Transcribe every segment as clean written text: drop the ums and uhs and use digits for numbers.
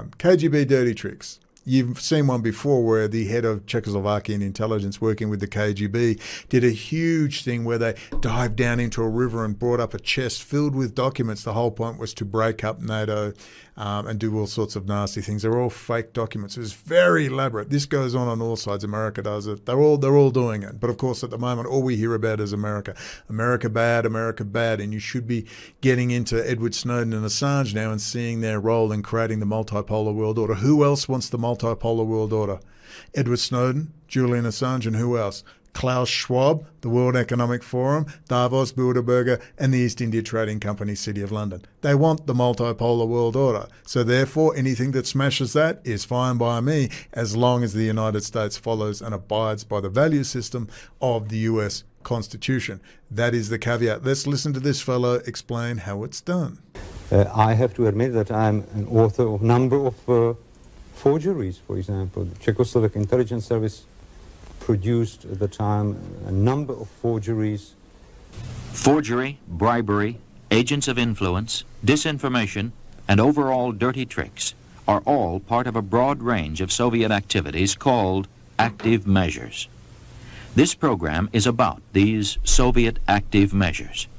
KGB dirty tricks. You've seen one before where the head of Czechoslovakian intelligence working with the KGB did a huge thing where they dived down into a river and brought up a chest filled with documents. The whole point was to break up NATO and do all sorts of nasty things. They're all fake documents. It was very elaborate. This goes on all sides. America does it. They're all doing it. But of course, at the moment, all we hear about is America. America bad, and you should be getting into Edward Snowden and Assange now and seeing their role in creating the multipolar world order. Who else wants the multipolar world order? Edward Snowden, Julian Assange, and who else? Klaus Schwab, the World Economic Forum, Davos, Bilderberger, and the East India Trading Company, City of London. They want the multipolar world order. So therefore, anything that smashes that is fine by me, as long as the United States follows and abides by the value system of the US Constitution. That is the caveat. Let's listen to this fellow explain how it's done. I have to admit that I'm an author of a number of forgeries, for example. The Czechoslovak intelligence service produced at the time a number of forgeries. Forgery, bribery, agents of influence, disinformation, and overall dirty tricks are all part of a broad range of Soviet activities called active measures. This program is about these Soviet active measures.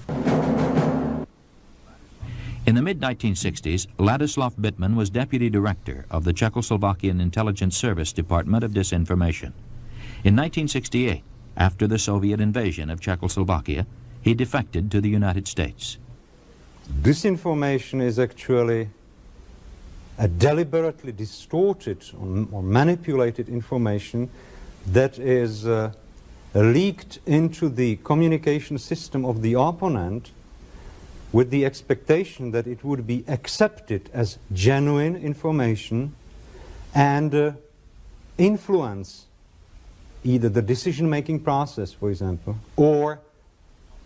In the mid-1960s, Ladislav Bittman was deputy director of the Czechoslovakian Intelligence Service Department of Disinformation. In 1968, after the Soviet invasion of Czechoslovakia, he defected to the United States. Disinformation is actually a deliberately distorted or manipulated information that is leaked into the communication system of the opponent with the expectation that it would be accepted as genuine information and influence either the decision-making process, for example, or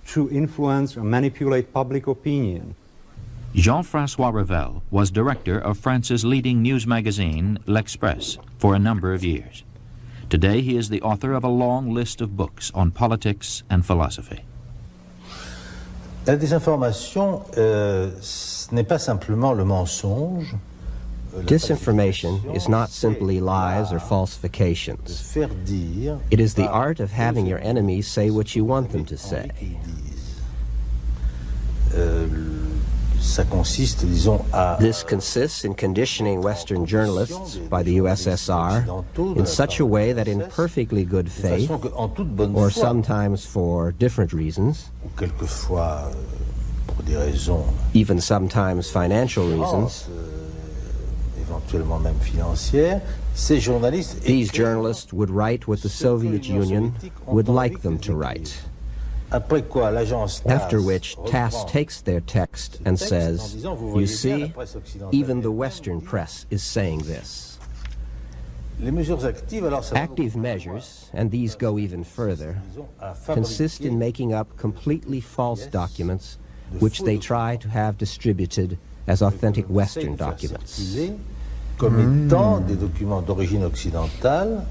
to influence or manipulate public opinion. Jean-François Revel was director of France's leading news magazine, L'Express, for a number of years. Today he is the author of a long list of books on politics and philosophy. La désinformation, ce n'est pas simplement le mensonge. Disinformation is not simply lies or falsifications. It is the art of having your enemies say what you want them to say. This consists in conditioning Western journalists by the USSR in such a way that in perfectly good faith, or sometimes for different reasons, even sometimes financial reasons, these journalists would write what the Soviet Union would like them to write. After which, TASS takes their text and says, you see, even the Western press is saying this. Active measures, and these go even further, consist in making up completely false documents which they try to have distributed as authentic Western documents. Comme étant des documents d'origine occidentale.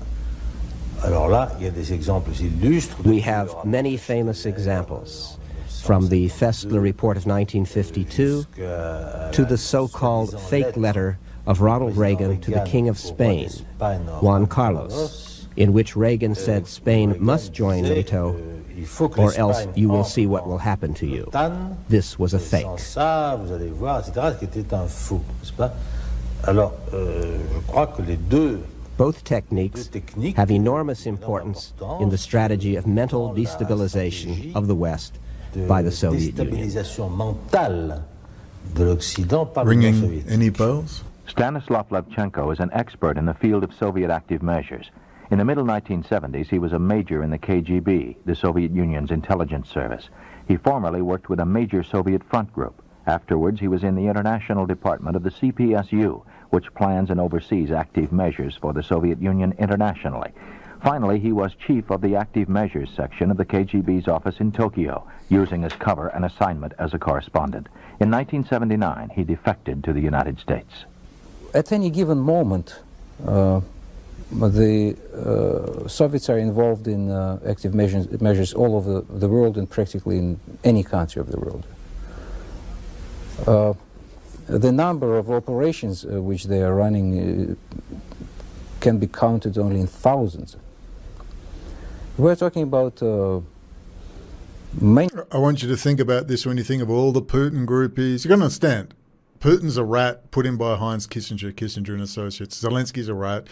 Alors là, il y a des exemples illustres. We have many famous examples, from the Festler report of 1952 to the so-called fake letter of Ronald Reagan to the King of Spain, Juan Carlos, in which Reagan said Spain must join NATO or else you will see what will happen to you. This was a fake. Both techniques have enormous importance in the strategy of mental destabilization of the West by the Soviet Union. Ringing any bells? Stanislav Levchenko is an expert in the field of Soviet active measures. In the middle 1970s, he was a major in the KGB, the Soviet Union's intelligence service. He formerly worked with a major Soviet front group. Afterwards, he was in the international department of the CPSU, which plans and oversees active measures for the Soviet Union internationally. Finally, he was chief of the active measures section of the KGB's office in Tokyo, using as cover an assignment as a correspondent. In 1979, he defected to the United States. At any given moment, the Soviets are involved in active measures all over the world and practically in any country of the world. The number of operations which they are running can be counted only in thousands. We're talking about I want you to think about this when you think of all the Putin groupies. You've got to understand, Putin's a rat put in by Heinz Kissinger and Associates. Zelensky's a rat.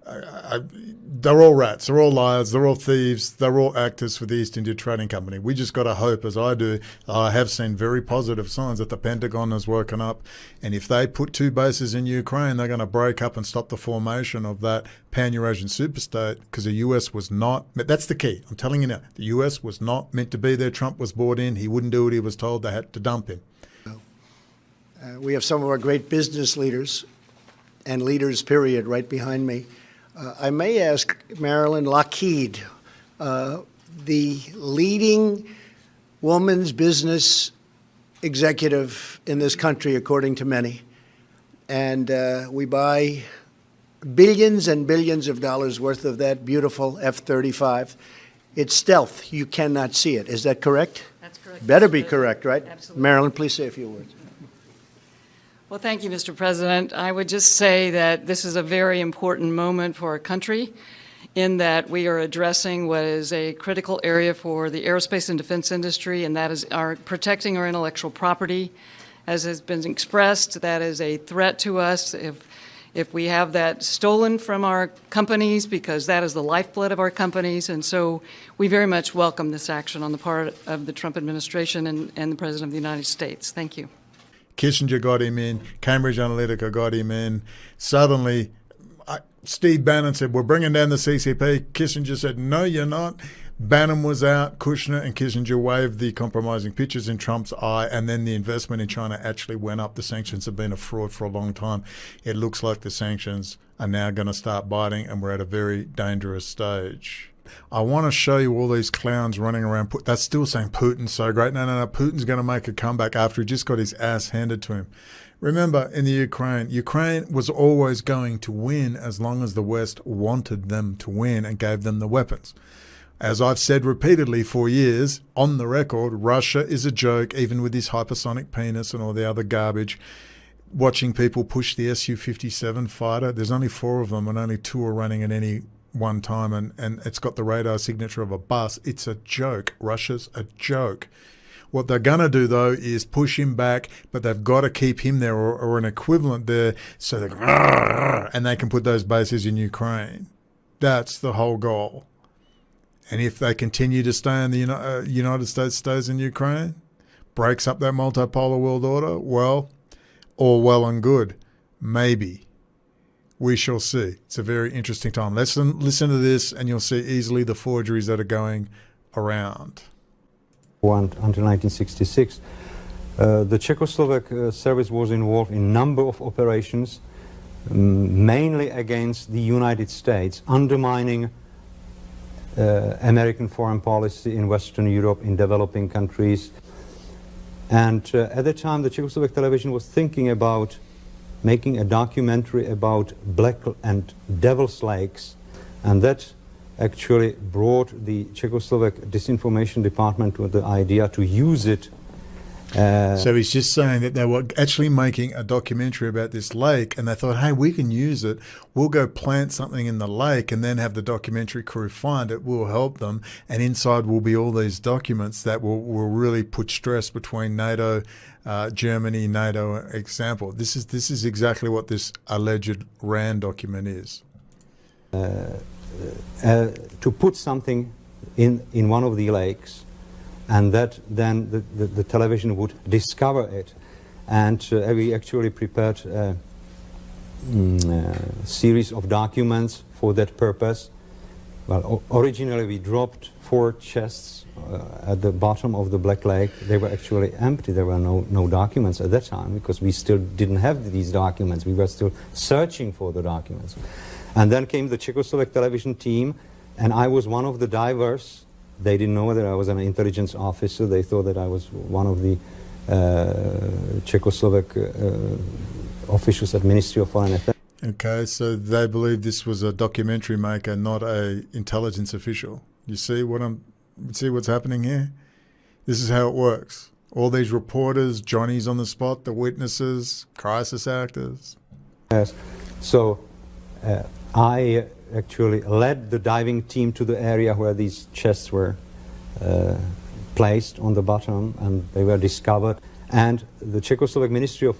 They're all rats. They're all liars. They're all thieves. They're all actors for the East India Trading Company. We just got to hope, as I do, I have seen very positive signs that the Pentagon has woken up. And if they put 2 bases in Ukraine, they're going to break up and stop the formation of that pan-Eurasian superstate, because the US was not, that's the key. I'm telling you now, the US was not meant to be there. Trump was brought in. He wouldn't do what he was told. They had to dump him. We have some of our great business leaders and leaders, period, right behind me. I may ask Marilyn Lockheed, the leading woman's business executive in this country, according to many. And we buy billions and billions of dollars worth of that beautiful F-35. It's stealth. You cannot see it. Is that correct? That's correct. Better be correct, right? Absolutely. Marilyn, please say a few words. Well, thank you, Mr. President. I would just say that this is a very important moment for our country in that we are addressing what is a critical area for the aerospace and defense industry, and that is protecting our intellectual property. As has been expressed, that is a threat to us if we have that stolen from our companies, because that is the lifeblood of our companies. And so we very much welcome this action on the part of the Trump administration and the President of the United States. Thank you. Kissinger got him in. Cambridge Analytica got him in. Suddenly, Steve Bannon said, we're bringing down the CCP. Kissinger said, no, you're not. Bannon was out. Kushner and Kissinger waved the compromising pictures in Trump's eye, and then the investment in China actually went up. The sanctions have been a fraud for a long time. It looks like the sanctions are now going to start biting, and we're at a very dangerous stage. I want to show you all these clowns running around. That's still saying Putin's so great. No. Putin's going to make a comeback after he just got his ass handed to him. Remember, in the Ukraine was always going to win as long as the West wanted them to win and gave them the weapons. As I've said repeatedly for years, on the record, Russia is a joke, even with his hypersonic penis and all the other garbage. Watching people push the Su-57 fighter, there's only 4 of them and only 2 are running at any one time, and it's got the radar signature of a bus. It's a joke. Russia's a joke. What they're going to do, though, is push him back, but they've got to keep him there or an equivalent there so and they can put those bases in Ukraine. That's the whole goal. And if they continue to stay in the United States stays in Ukraine, breaks up that multipolar world order, well, all well and good. Maybe. We shall see. It's a very interesting time. Listen to this and you'll see easily the forgeries that are going around. Until 1966, the Czechoslovak service was involved in a number of operations, mainly against the United States, undermining American foreign policy in Western Europe, in developing countries. And at the time, the Czechoslovak television was thinking about making a documentary about Black and Devil's Lakes, and that actually brought the Czechoslovak disinformation department to the idea to use it. So he's just saying that they were actually making a documentary about this lake, and they thought, hey, we can use it. We'll go plant something in the lake and then have the documentary crew find it. We'll help them. And inside will be all these documents that will really put stress between NATO, Germany, NATO example. This is exactly what this alleged RAND document is. To put something in one of the lakes, and that then the television would discover it. And we actually prepared a series of documents for that purpose. Well, originally we dropped 4 chests at the bottom of the Black Lake. They were actually empty. There were no documents at that time, because we still didn't have these documents. We were still searching for the documents. And then came the Czechoslovak television team, and I was one of the divers. They didn't know that I was an intelligence officer. They thought that I was one of the Czechoslovak officials at Ministry of Foreign Affairs. Okay, so they believe this was a documentary maker, not a intelligence official. You see what's happening here? This is how it works. All these reporters, Johnny's on the spot, the witnesses, crisis actors. Yes. So I actually led the diving team to the area where these chests were placed on the bottom, and they were discovered. And the Czechoslovak Ministry of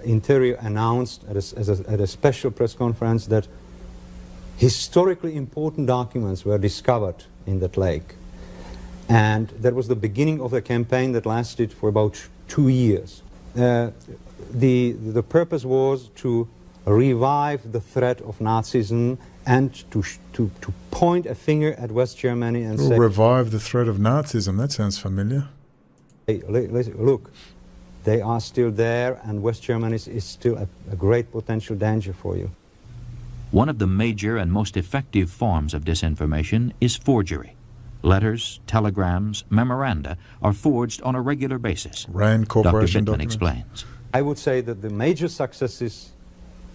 Interior announced at a special press conference that historically important documents were discovered in that lake. And that was the beginning of a campaign that lasted for about 2 years. The purpose was to revive the threat of Nazism and to point a finger at West Germany and say... Revive the threat of Nazism, that sounds familiar. Hey, look, they are still there, and West Germany is still a great potential danger for you. One of the major and most effective forms of disinformation is forgery. Letters, telegrams, memoranda are forged on a regular basis. Rand Corporation Dr. Bittman documents. explains. I would say that the major successes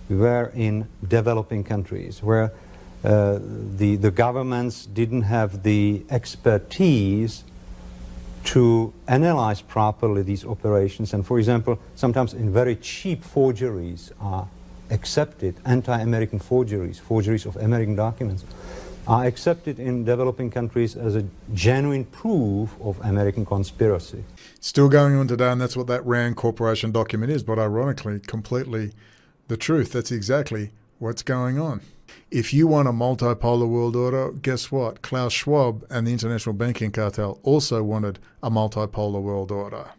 were in developing countries, where the governments didn't have the expertise to analyze properly these operations. And for example, sometimes in very cheap forgeries are accepted, anti-American forgeries, forgeries of American documents, are accepted in developing countries as a genuine proof of American conspiracy. Still going on today, and that's what that Rand Corporation document is, but ironically, completely the truth. That's exactly what's going on. If you want a multipolar world order, guess what? Klaus Schwab and the international banking cartel also wanted a multipolar world order.